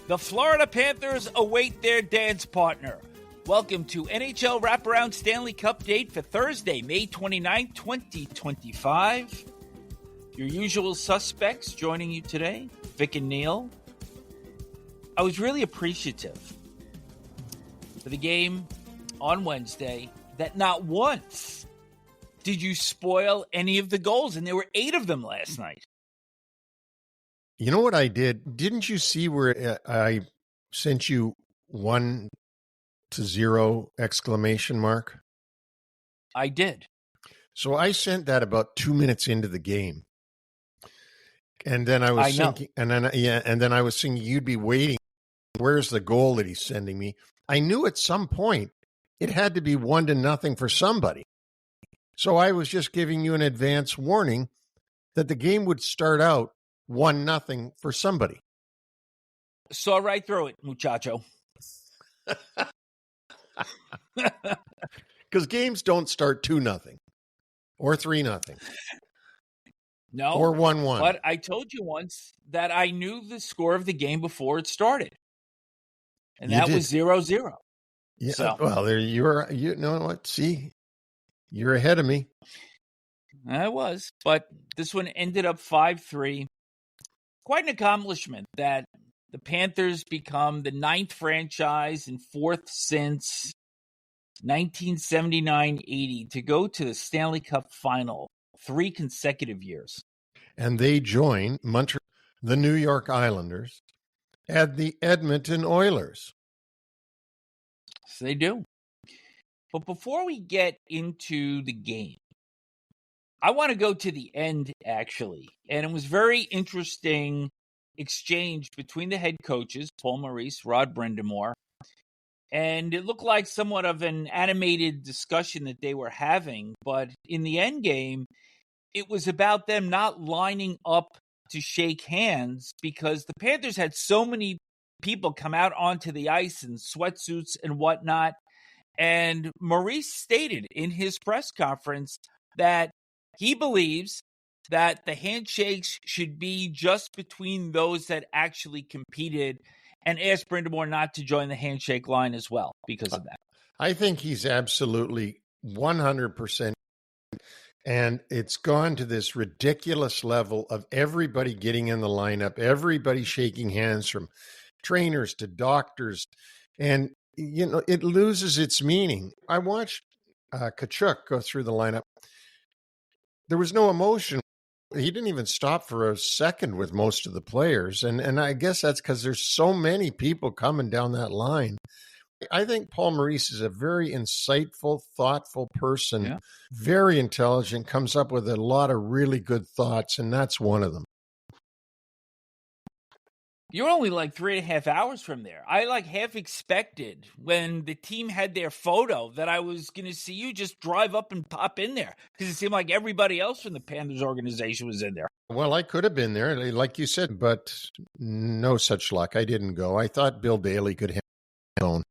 The Florida Panthers await their dance partner. Welcome to NHL Wraparound Stanley Cupdate for Thursday, May 29, 2025. Your usual suspects joining you today, Vic and Neil. I was really appreciative for the game on Wednesday that not once did you spoil any of the goals, and there were 8 of them last night. You know what I did? Didn't you see where I sent you 1-0 exclamation mark? I did. So I sent that about 2 minutes into the game. And then I was thinking, and then I was thinking you'd be waiting. Where's the goal that he's sending me? I knew at some point it had to be 1-0 for somebody. So I was just giving you an advance warning that the game would start out 1-0 for somebody. Saw right through it, muchacho. Because games don't start 2-0 or 3-0. No. Or 1-1. But I told you once that I knew the score of the game before it started. And that was 0-0. Yeah. So. Well, there you know what? See, you're ahead of me. I was. But this one ended up 5-3. Quite an accomplishment that the Panthers become the 9th franchise and 4th since 1979-80 to go to the Stanley Cup Final 3 consecutive years. And they join Montreal, the New York Islanders, and the Edmonton Oilers. So they do. But before we get into the game, I want to go to the end, actually. And it was very interesting exchange between the head coaches, Paul Maurice, Rod Brind'Amour. And it looked like somewhat of an animated discussion that they were having. But in the end game, it was about them not lining up to shake hands because the Panthers had so many people come out onto the ice in sweatsuits and whatnot. And Maurice stated in his press conference that he believes that the handshakes should be just between those that actually competed, and asked Brind'Amour not to join the handshake line as well because of that. I think he's absolutely 100%. And it's gone to this ridiculous level of everybody getting in the lineup, everybody shaking hands, from trainers to doctors. And, you know, it loses its meaning. I watched Tkachuk go through the lineup. There was no emotion. He didn't even stop for a second with most of the players. And I guess that's because there's so many people coming down that line. I think Paul Maurice is a very insightful, thoughtful person, very intelligent, comes up with a lot of really good thoughts, and that's one of them. You're only like 3.5 hours from there. I like half expected when the team had their photo that I was going to see you just drive up and pop in there because it seemed like everybody else from the Panthers organization was in there. Well, I could have been there, like you said, but no such luck. I didn't go. I thought Bill Daly could handle his own.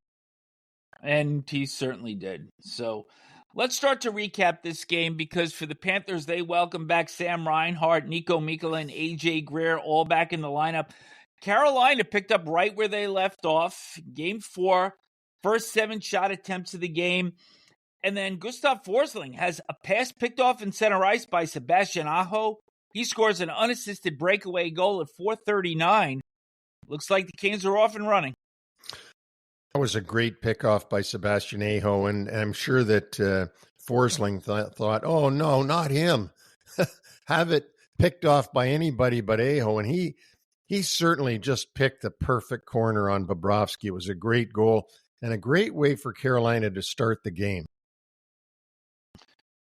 And he certainly did. So let's start to recap this game because for the Panthers, they welcome back Sam Reinhart, Nico Mikkola, and A.J. Greer all back in the lineup. Carolina picked up right where they left off. Game 4, first 7 shot attempts of the game. And then Gustav Forsling has a pass picked off in center ice by Sebastian Aho. He scores an unassisted breakaway goal at 4:39. Looks like the Canes are off and running. That was a great pickoff by Sebastian Aho, and I'm sure that Forsling thought, oh, no, not him. Have it picked off by anybody but Aho, and he certainly just picked the perfect corner on Bobrovsky. It was a great goal and a great way for Carolina to start the game.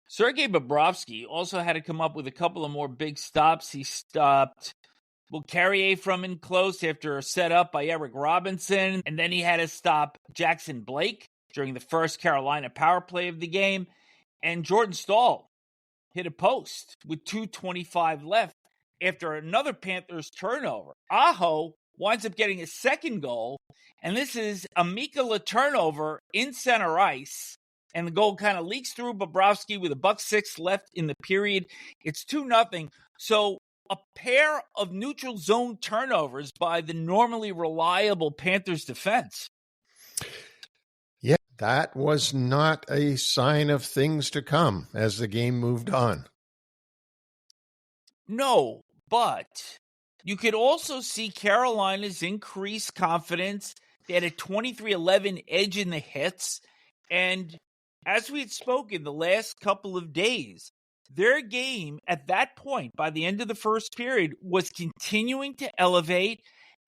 Sergei Bobrovsky also had to come up with a couple of more big stops. He stopped Carrier from in close after a setup by Eric Robinson, and then he had to stop Jackson Blake during the first Carolina power play of the game, and Jordan Staal hit a post with 2:25 left after another Panthers turnover. Aho winds up getting a second goal, and this is a Mikkola turnover in center ice, and the goal kind of leaks through Bobrovsky with $1.06 left in the period. It's 2-0. So a pair of neutral zone turnovers by the normally reliable Panthers defense. Yeah, that was not a sign of things to come as the game moved on. No, but you could also see Carolina's increased confidence. They had a 23-11 edge in the hits. And as we had spoken the last couple of days, their game at that point, by the end of the first period, was continuing to elevate.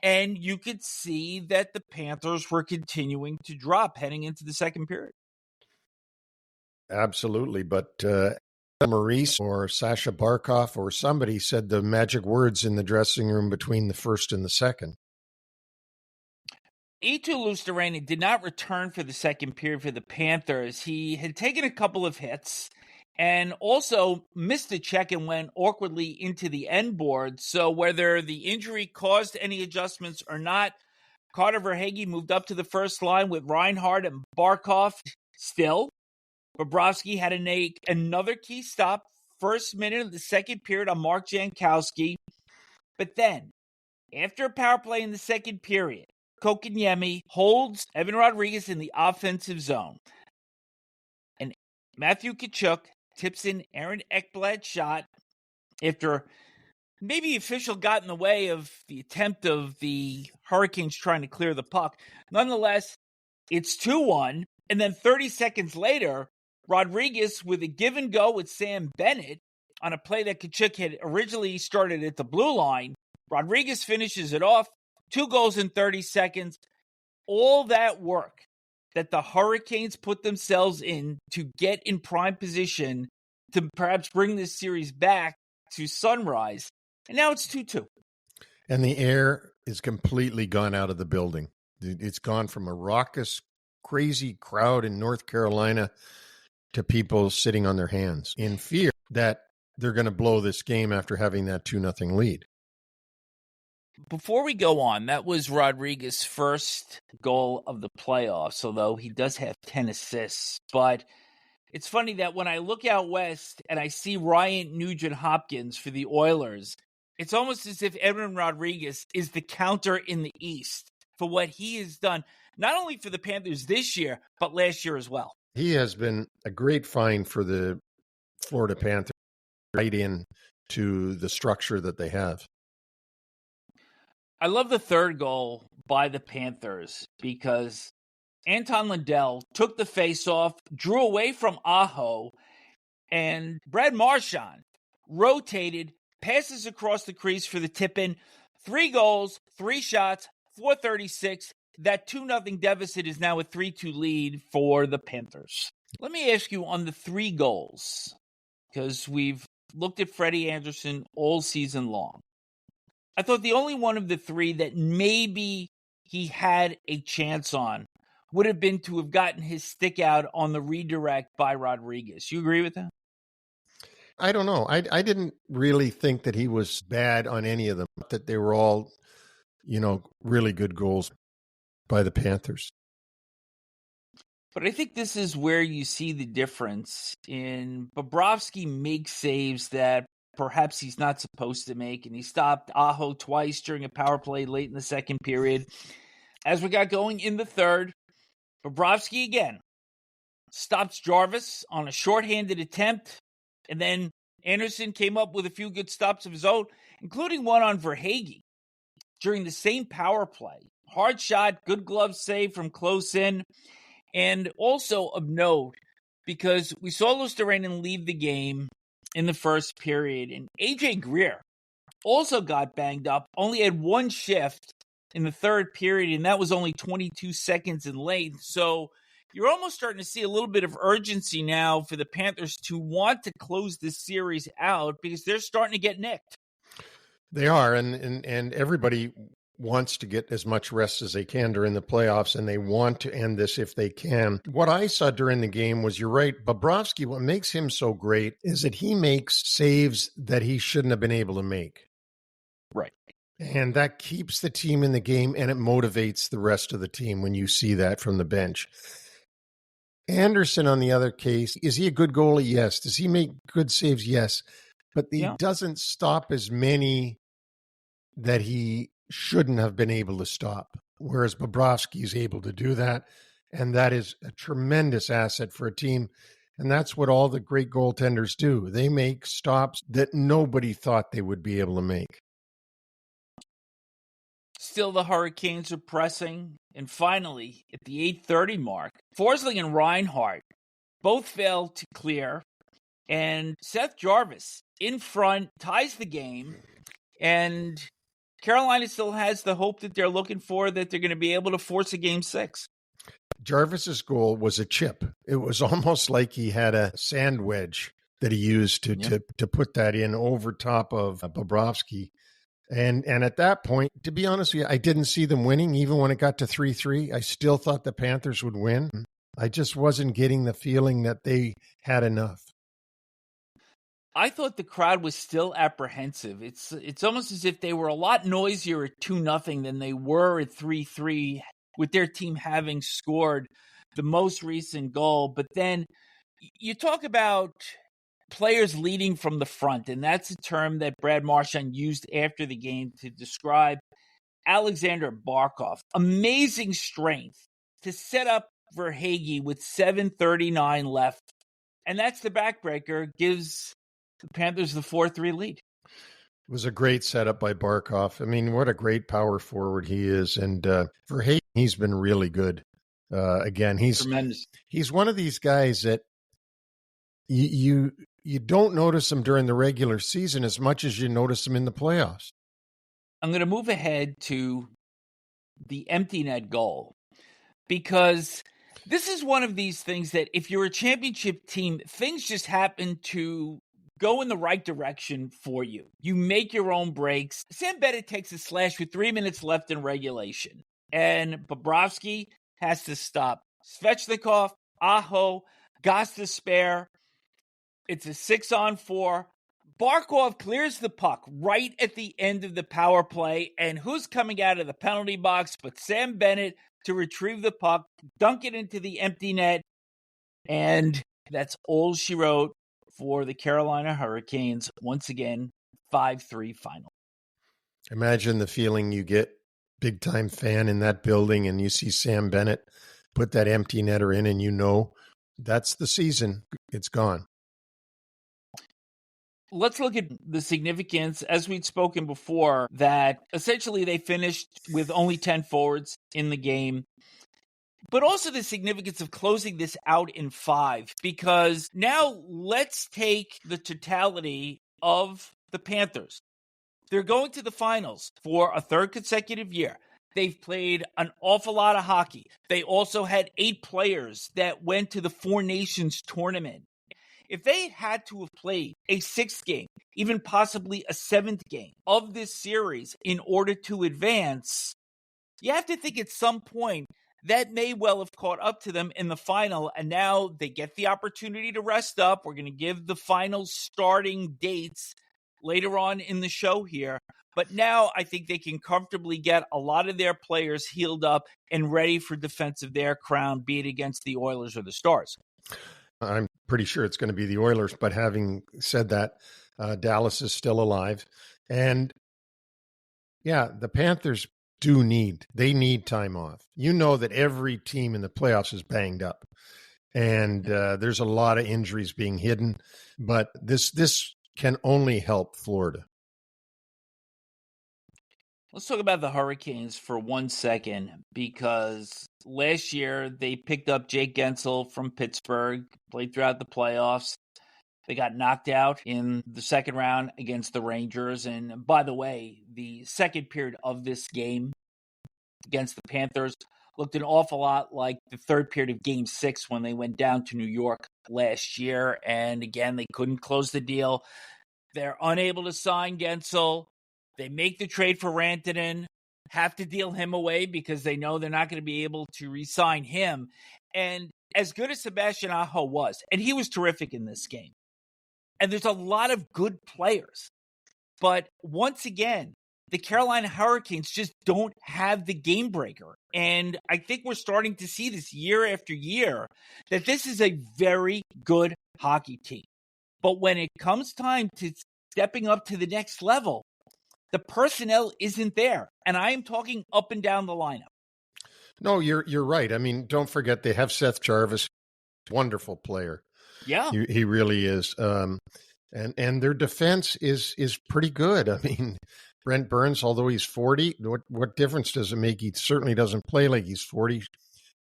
And you could see that the Panthers were continuing to drop heading into the second period. Absolutely. But Maurice or Sasha Barkov or somebody said the magic words in the dressing room between the first and the second. Eetu Luostarinen did not return for the second period for the Panthers. He had taken a couple of hits and also missed a check and went awkwardly into the end board. So whether the injury caused any adjustments or not, Carter Verhaeghe moved up to the first line with Reinhart and Barkov still. Bobrovsky had to make another key stop, first minute of the second period on Mark Jankowski. But then, after a power play in the second period, Kotkaniemi holds Evan Rodrigues in the offensive zone. And Matthew Tkachuk tips in Aaron Ekblad's shot after maybe the official got in the way of the attempt of the Hurricanes trying to clear the puck. Nonetheless, it's 2-1. And then 30 seconds later, Rodrigues with a give and go with Sam Bennett on a play that Tkachuk had originally started at the blue line. Rodrigues finishes it off. 2 goals in 30 seconds. All that work that the Hurricanes put themselves in to get in prime position to perhaps bring this series back to sunrise. And now it's 2-2. And the air is completely gone out of the building. It's gone from a raucous, crazy crowd in North Carolina to people sitting on their hands in fear that they're going to blow this game after having that 2-0 lead. Before we go on, that was Rodrigues' first goal of the playoffs, although he does have 10 assists. But it's funny that when I look out west and I see Ryan Nugent-Hopkins for the Oilers, it's almost as if Edwin Rodrigues is the counter in the East for what he has done, not only for the Panthers this year, but last year as well. He has been a great find for the Florida Panthers right in to the structure that they have. I love the third goal by the Panthers because Anton Lundell took the faceoff, drew away from Aho, and Brad Marchand rotated, passes across the crease for the tip-in. 3 goals, 3 shots, 4:36. That 2-0 deficit is now a 3-2 lead for the Panthers. Let me ask you on the 3 goals, because we've looked at Freddie Anderson all season long. I thought the only one of the 3 that maybe he had a chance on would have been to have gotten his stick out on the redirect by Rodrigues. You agree with that? I don't know. I didn't really think that he was bad on any of them, that they were all, really good goals by the Panthers. But I think this is where you see the difference in Bobrovsky makes saves that perhaps he's not supposed to make, and he stopped Aho twice during a power play late in the second period. As we got going in the third, Bobrovsky again stops Jarvis on a shorthanded attempt, and then Anderson came up with a few good stops of his own, including one on Verhaeghe during the same power play. Hard shot, good glove save from close in. And also of note, because we saw Luostarinen leave the game in the first period, and AJ Greer also got banged up, only had 1 shift in the third period, and that was only 22 seconds in length. So you're almost starting to see a little bit of urgency now for the Panthers to want to close this series out because they're starting to get nicked. They are, and everybody wants to get as much rest as they can during the playoffs, and they want to end this if they can. What I saw during the game was, you're right, Bobrovsky, what makes him so great is that he makes saves that he shouldn't have been able to make. Right. And that keeps the team in the game, and it motivates the rest of the team when you see that from the bench. Anderson, on the other case, is he a good goalie? Yes. Does he make good saves? Yes. but he doesn't stop as many that he shouldn't have been able to stop, whereas Bobrovsky is able to do that, and that is a tremendous asset for a team. And that's what all the great goaltenders do. They make stops that nobody thought they would be able to make. Still, the Hurricanes are pressing. And finally, at the 8:30 mark, Forsling and Reinhart both failed to clear. And Seth Jarvis in front ties the game. And Carolina still has the hope that they're looking for, that they're going to be able to force a Game 6. Jarvis's goal was a chip. It was almost like he had a sand wedge that he used to put that in over top of Bobrovsky. And at that point, to be honest with you, I didn't see them winning. Even when it got to 3-3, I still thought the Panthers would win. I just wasn't getting the feeling that they had enough. I thought the crowd was still apprehensive. It's almost as if they were a lot noisier at 2-0 than they were at 3-3, with their team having scored the most recent goal. But then you talk about players leading from the front, and that's a term that Brad Marchand used after the game to describe Alexander Barkov. Amazing strength to set up Verhaeghe with 7:39 left. And that's the backbreaker, gives the Panthers the 4-3 lead. It was a great setup by Barkov. I mean, what a great power forward he is. And Verhaeghe, he's been really good. Again, he's tremendous. He's one of these guys that you don't notice him during the regular season as much as you notice him in the playoffs. I'm going to move ahead to the empty net goal, because this is one of these things that if you're a championship team, things just happen to go in the right direction for you. You make your own breaks. Sam Bennett takes a slash with 3 minutes left in regulation, and Bobrovsky has to stop Svechnikov, Aho, Gostisbehere. It's a 6-on-4. Barkov clears the puck right at the end of the power play, and who's coming out of the penalty box but Sam Bennett to retrieve the puck, dunk it into the empty net, and that's all she wrote for the Carolina Hurricanes. Once again, 5-3 final. Imagine the feeling you get, big-time fan in that building, and you see Sam Bennett put that empty netter in, and you know that's the season. It's gone. Let's look at the significance, as we'd spoken before, that essentially they finished with only 10 forwards in the game, but also the significance of closing this out in 5, because now let's take the totality of the Panthers. They're going to the finals for a third consecutive year. They've played an awful lot of hockey. They also had 8 players that went to the Four Nations tournament. If they had to have played a 6th game, even possibly a 7th game of this series in order to advance, you have to think at some point that may well have caught up to them in the final, and now they get the opportunity to rest up. We're going to give the final starting dates later on in the show here, but now I think they can comfortably get a lot of their players healed up and ready for defense of their crown, be it against the Oilers or the Stars. I'm pretty sure it's going to be the Oilers, but having said that, Dallas is still alive. And yeah, the Panthers they need time off. You know that every team in the playoffs is banged up, and there's a lot of injuries being hidden, but this can only help Florida. Let's talk about the Hurricanes for 1 second, because last year they picked up Jake Gensel from Pittsburgh, played throughout the playoffs. They got knocked out in the second round against the Rangers. And by the way, the second period of this game against the Panthers looked an awful lot like the third period of Game 6 when they went down to New York last year. And again, they couldn't close the deal. They're unable to sign Gensel. They make the trade for Rantanen, have to deal him away because they know they're not going to be able to re-sign him. And as good as Sebastian Aho was, and he was terrific in this game, and there's a lot of good players, but once again, the Carolina Hurricanes just don't have the game breaker. And I think we're starting to see this year after year, that this is a very good hockey team. But when it comes time to stepping up to the next level. The personnel isn't there. And I am talking up and down the lineup. No, you're right. I mean, don't forget they have Seth Jarvis, wonderful player. Yeah. He really is. And their defense is pretty good. I mean, Brent Burns, although he's 40, what difference does it make? He certainly doesn't play like he's 40.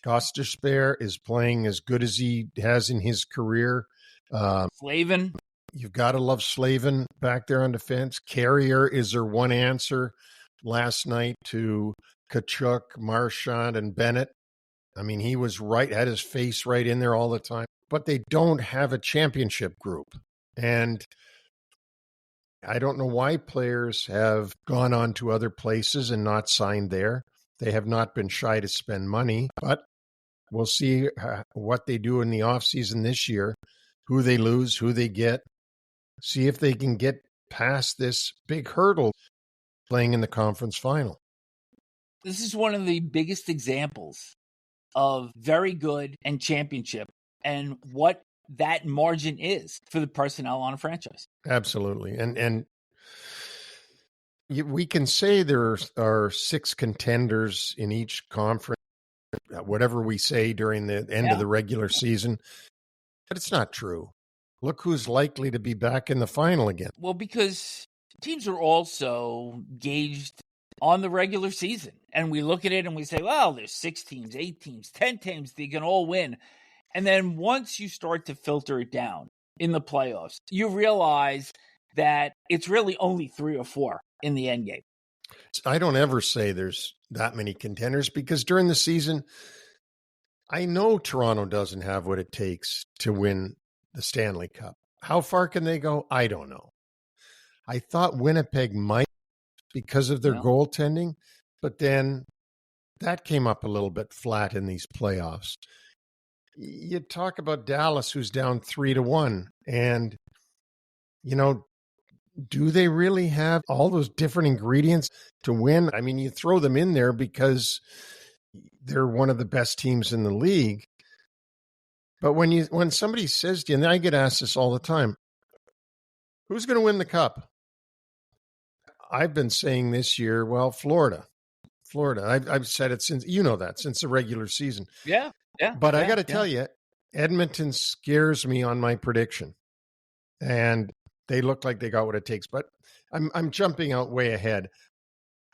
Gostisbehere is playing as good as he has in his career. Slavin. You've got to love Slavin back there on defense. Carrier is their one answer last night to Kachuk, Marchand, and Bennett. I mean, he was right, had his face right in there all the time. But they don't have a championship group. And I don't know why players have gone on to other places and not signed there. They have not been shy to spend money, but we'll see what they do in the offseason this year, who they lose, who they get, see if they can get past this big hurdle playing in the conference final. This is one of the biggest examples of very good and championship and what that margin is for the personnel on a franchise. Absolutely. And we can say there are 6 contenders in each conference, whatever we say during the end of the regular season, but it's not true. Look who's likely to be back in the final again. Well, because teams are also gauged on the regular season. And we look at it and we say, well, there's 6 teams, 8 teams, 10 teams, they can all win. And then once you start to filter it down in the playoffs, you realize that it's really only 3 or 4 in the end game. I don't ever say there's that many contenders because during the season, I know Toronto doesn't have what it takes to win the Stanley Cup. How far can they go? I don't know. I thought Winnipeg might because of their goaltending, but then that came up a little bit flat in these playoffs. You talk about Dallas, who's down 3-1, and, you know, do they really have all those different ingredients to win? I mean, you throw them in there because they're one of the best teams in the league. But when somebody says to you, and I get asked this all the time, who's going to win the cup? I've been saying this year, well, Florida. I've said it since the regular season. Yeah. But I got to tell you, Edmonton scares me on my prediction. And they look like they got what it takes. But I'm jumping out way ahead.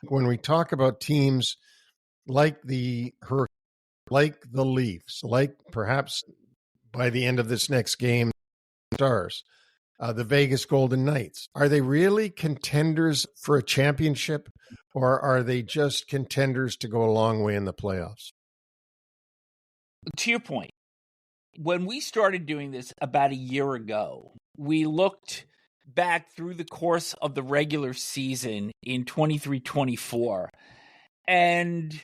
When we talk about teams like the Hurricanes, like the Leafs, like perhaps by the end of this next game, Stars, the Vegas Golden Knights, are they really contenders for a championship, or are they just contenders to go a long way in the playoffs? To your point, when we started doing this about a year ago, we looked back through the course of the regular season in 23-24, and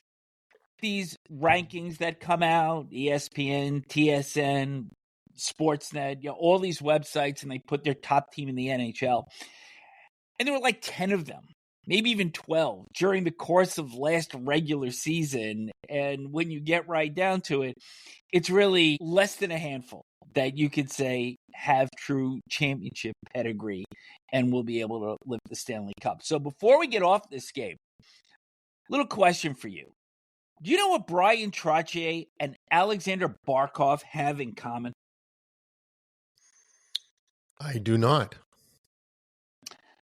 these rankings that come out, ESPN, TSN, Sportsnet, all these websites, and they put their top team in the NHL. And there were like 10 of them, maybe even 12 during the course of last regular season. And when you get right down to it, it's really less than a handful that you could say have true championship pedigree and will be able to lift the Stanley Cup. So before we get off this game, little question for you. Do you know what Brian Trottier and Alexander Barkov have in common? I do not.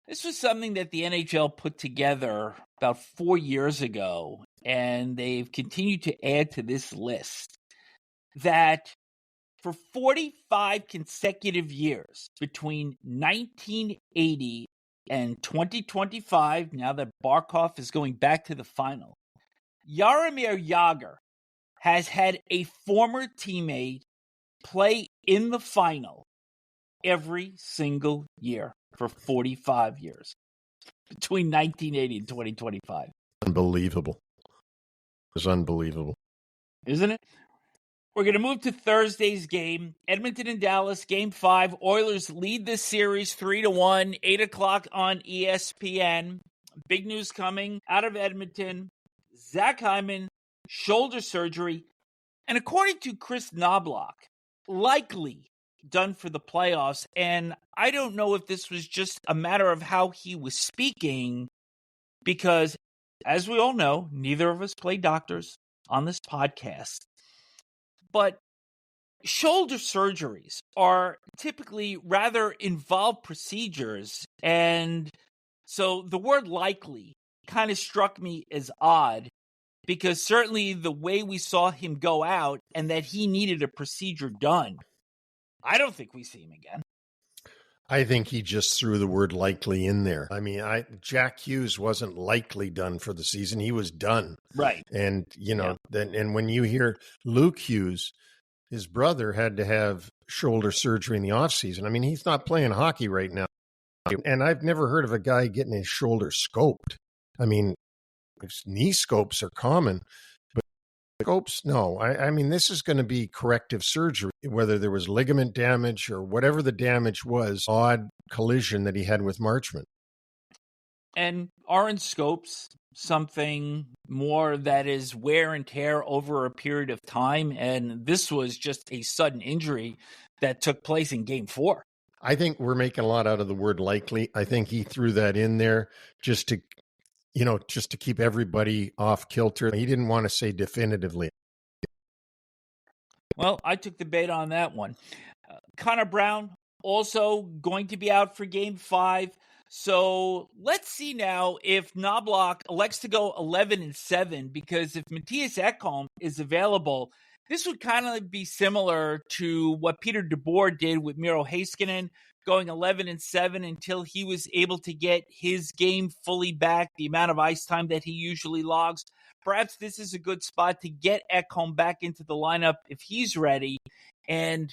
This was something that the NHL put together about 4 years ago, and they've continued to add to this list, that for 45 consecutive years between 1980 and 2025, now that Barkov is going back to the final, Jaromir Jagr has had a former teammate play in the final every single year for 45 years between 1980 and 2025. Unbelievable. It's unbelievable. Isn't it? We're going to move to Thursday's game. Edmonton and Dallas, Game 5. Oilers lead this series 3-1, 8 o'clock on ESPN. Big news coming out of Edmonton. Zach Hyman, shoulder surgery. And according to Chris Knobloch, likely done for the playoffs. And I don't know if this was just a matter of how he was speaking, because as we all know, neither of us play doctors on this podcast, but shoulder surgeries are typically rather involved procedures. And so the word likely kind of struck me as odd, because certainly the way we saw him go out and that he needed a procedure done, I don't think we see him again. I think he just threw the word likely in there. I mean, Jack Hughes wasn't likely done for the season. He was done. Right. And, and when you hear Luke Hughes, his brother had to have shoulder surgery in the offseason. I mean, he's not playing hockey right now. And I've never heard of a guy getting his shoulder scoped. I mean, knee scopes are common, but scopes, no. I mean, this is going to be corrective surgery, whether there was ligament damage or whatever the damage was, odd collision that he had with Marchment. And aren't scopes something more that is wear and tear over a period of time? And this was just a sudden injury that took place in Game 4. I think we're making a lot out of the word likely. I think he threw that in there just to keep everybody off kilter. He didn't want to say definitively. Well, I took the bait on that one. Connor Brown also going to be out for Game 5. So let's see now if Knobloch elects to go 11-7, because if Matthias Ekholm is available, this would kind of be similar to what Peter DeBoer did with Miro Heiskanen, going 11-7 until he was able to get his game fully back, the amount of ice time that he usually logs. Perhaps this is a good spot to get Ekholm back into the lineup if he's ready, and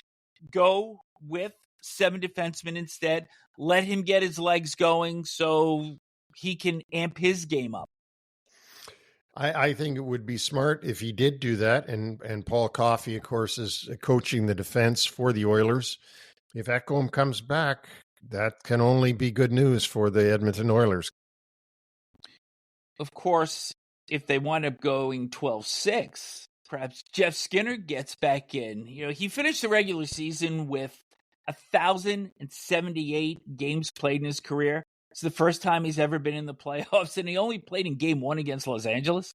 go with 7 defensemen instead. Let him get his legs going so he can amp his game up. I think it would be smart if he did do that. And Paul Coffey, of course, is coaching the defense for the Oilers. If Ekholm comes back, that can only be good news for the Edmonton Oilers. Of course, if they wind up going 12-6, perhaps Jeff Skinner gets back in. He finished the regular season with 1,078 games played in his career. It's the first time he's ever been in the playoffs, and he only played in Game 1 against Los Angeles.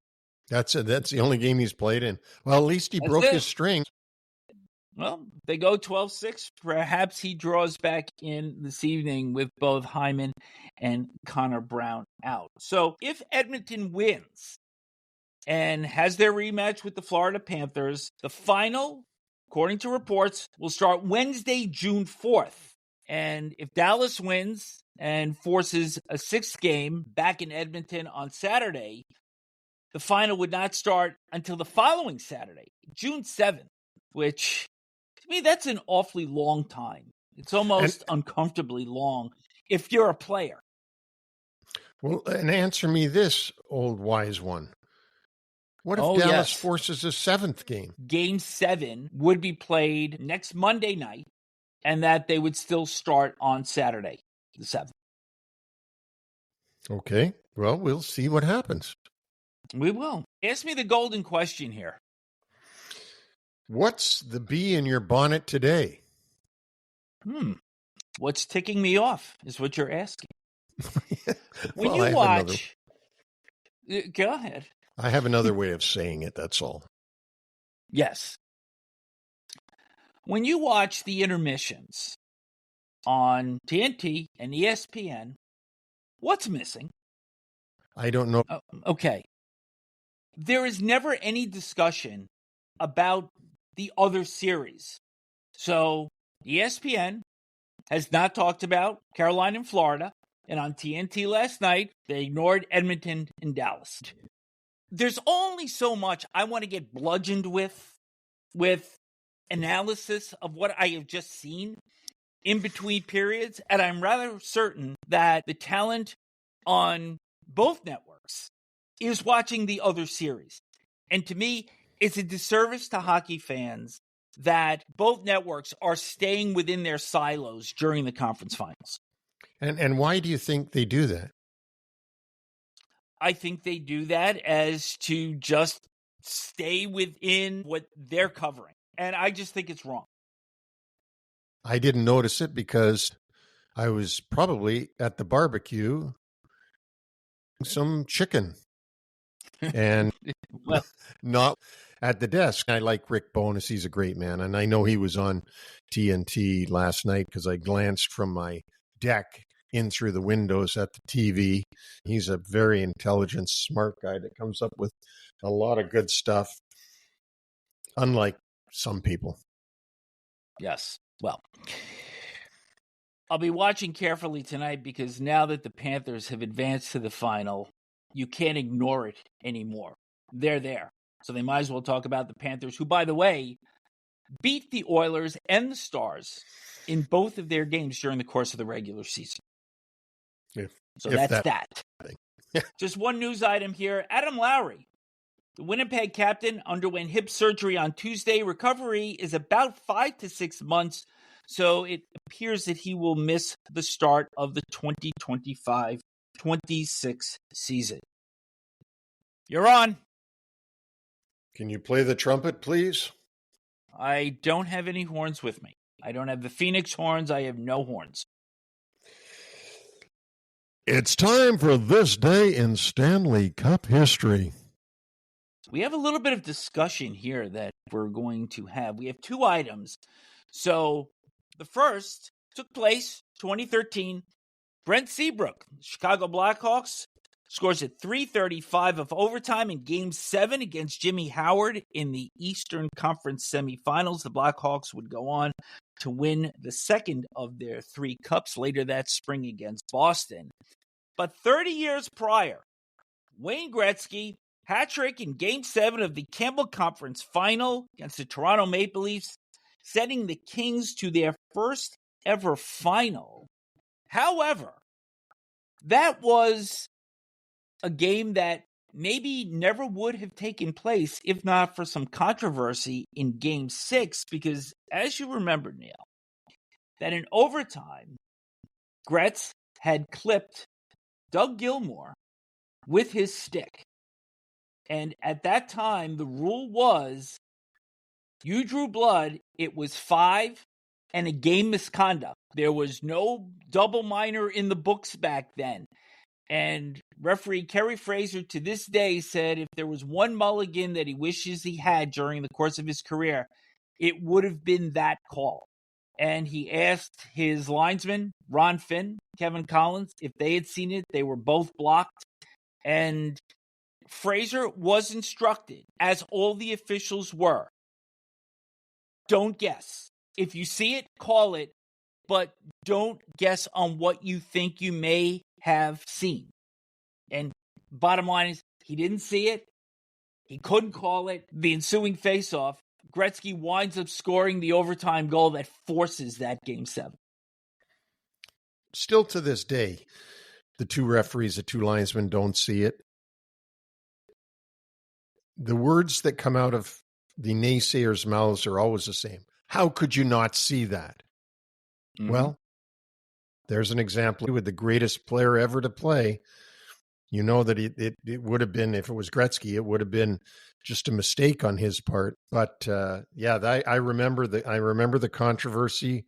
That's the only game he's played in. Well, at least he broke his string. Well, they go 12-6. Perhaps he draws back in this evening with both Hyman and Connor Brown out. So if Edmonton wins and has their rematch with the Florida Panthers, the final, according to reports, will start Wednesday, June 4th. And if Dallas wins and forces a 6th game back in Edmonton on Saturday, the final would not start until the following Saturday, June 7th, which, to me, that's an awfully long time. It's almost uncomfortably long if you're a player. Well, and answer me this, old wise one. What if Dallas forces a 7th game? Game 7 would be played next Monday night, and that they would still start on Saturday, the 7th. Okay. Well, we'll see what happens. We will. Ask me the golden question here. What's the bee in your bonnet today? What's ticking me off is what you're asking. When Well, you watch... Go ahead. I have another way of saying it, that's all. Yes. When you watch the intermissions on TNT and ESPN, what's missing? I don't know. Okay. There is never any discussion about the other series. So ESPN has not talked about Carolina and Florida, and on TNT last night, they ignored Edmonton and Dallas. There's only so much I want to get bludgeoned with analysis of what I have just seen in between periods, and I'm rather certain that the talent on both networks is watching the other series. And to me, it's a disservice to hockey fans that both networks are staying within their silos during the conference finals. And why do you think they do that? I think they do that as to just stay within what they're covering. And I just think it's wrong. I didn't notice it because I was probably at the barbecue, some chicken, and Well, not at the desk. I like Rick Bowness. He's a great man. And I know he was on TNT last night because I glanced from my deck in through the windows at the TV. He's a very intelligent, smart guy that comes up with a lot of good stuff, unlike some people. yes. Well, I'll be watching carefully tonight because now that the Panthers have advanced to the final, you can't ignore it anymore. They're there. So they might as well talk about the Panthers, who, by the way, beat the Oilers and the Stars in both of their games during the course of the regular season. So that's that. Just one news item here. Adam Lowry, the Winnipeg captain, underwent hip surgery on Tuesday. Recovery is about 5 to 6 months, so it appears that he will miss the start of the 2025-26 season. You're on. Can you play the trumpet, please? I don't have any horns with me. I don't have the Phoenix horns. I have no horns. It's time for This Day in Stanley Cup History. We have a little bit of discussion here that we're going to have. We have two items. So the first took place 2013. Brent Seabrook, Chicago Blackhawks, scores at 3:35 of overtime in Game 7 against Jimmy Howard in the Eastern Conference semifinals. The Blackhawks would go on to win the second of their 3 cups later that spring against Boston. But 30 years prior, Wayne Gretzky, hat-trick in Game 7 of the Campbell Conference Final against the Toronto Maple Leafs, setting the Kings to their first ever final. However, that was a game that maybe never would have taken place if not for some controversy in Game 6, because as you remember, Neil, that in overtime, Gretz had clipped Doug Gilmour with his stick. And at that time, the rule was you drew blood, it was 5 and a game misconduct. There was no double minor in the books back then. And referee Kerry Fraser to this day said if there was one mulligan that he wishes he had during the course of his career, it would have been that call. And he asked his linesmen, Ron Finn, Kevin Collins, if they had seen it. They were both blocked. And Fraser was instructed, as all the officials were, don't guess. If you see it, call it, but don't guess on what you think you may have seen. And bottom line is, he didn't see it. He couldn't call it. The ensuing faceoff, Gretzky winds up scoring the overtime goal that forces that Game 7. Still to this day, the two referees, the two linesmen don't see it. The words that come out of the naysayers' mouths are always the same. How could you not see that? Mm-hmm. Well, there's an example with the greatest player ever to play. You know that it would have been, if it was Gretzky, it would have been just a mistake on his part. But I remember the controversy,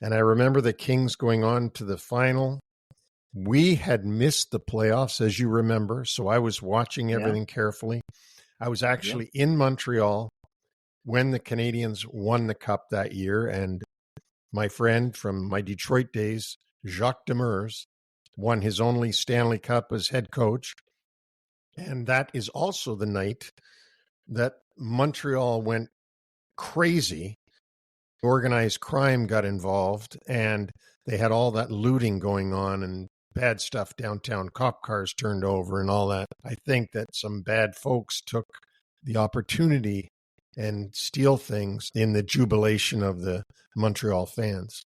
and I remember the Kings going on to the final. We had missed the playoffs, as you remember, so I was watching everything carefully. I was actually in Montreal when the Canadiens won the cup that year, and my friend from my Detroit days, Jacques Demers, won his only Stanley Cup as head coach. And that is also the night that Montreal went crazy. Organized crime got involved, and they had all that looting going on and bad stuff downtown, cop cars turned over and all that. I think that some bad folks took the opportunity and steal things in the jubilation of the Montreal fans.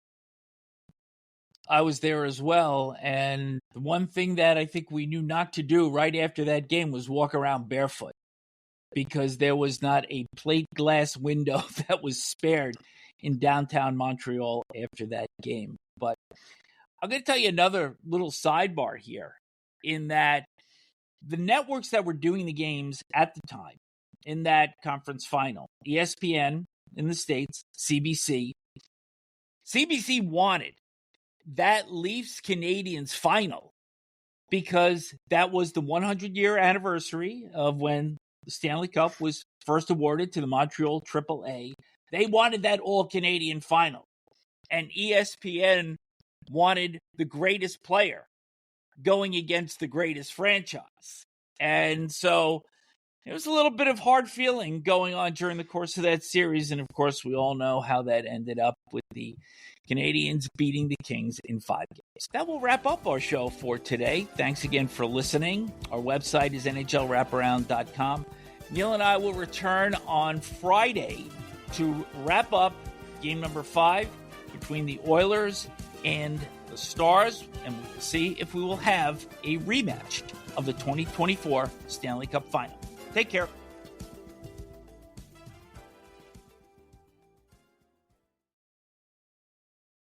I was there as well, and the one thing that I think we knew not to do right after that game was walk around barefoot, because there was not a plate glass window that was spared in downtown Montreal after that game. But I'm going to tell you another little sidebar here, in that the networks that were doing the games at the time in that conference final, ESPN in the States, CBC, CBC wanted that Leafs-Canadiens final because that was the 100-year anniversary of when the Stanley Cup was first awarded to the Montreal AAA. They wanted that all-Canadian final. And ESPN wanted the greatest player going against the greatest franchise. And so it was a little bit of hard feeling going on during the course of that series. And, of course, we all know how that ended up with the Canadiens beating the Kings in 5 games. That will wrap up our show for today. Thanks again for listening. Our website is NHLWraparound.com. Neil and I will return on Friday to wrap up game number 5 between the Oilers and the Stars, and we will see if we will have a rematch of the 2024 Stanley Cup Final. Take care.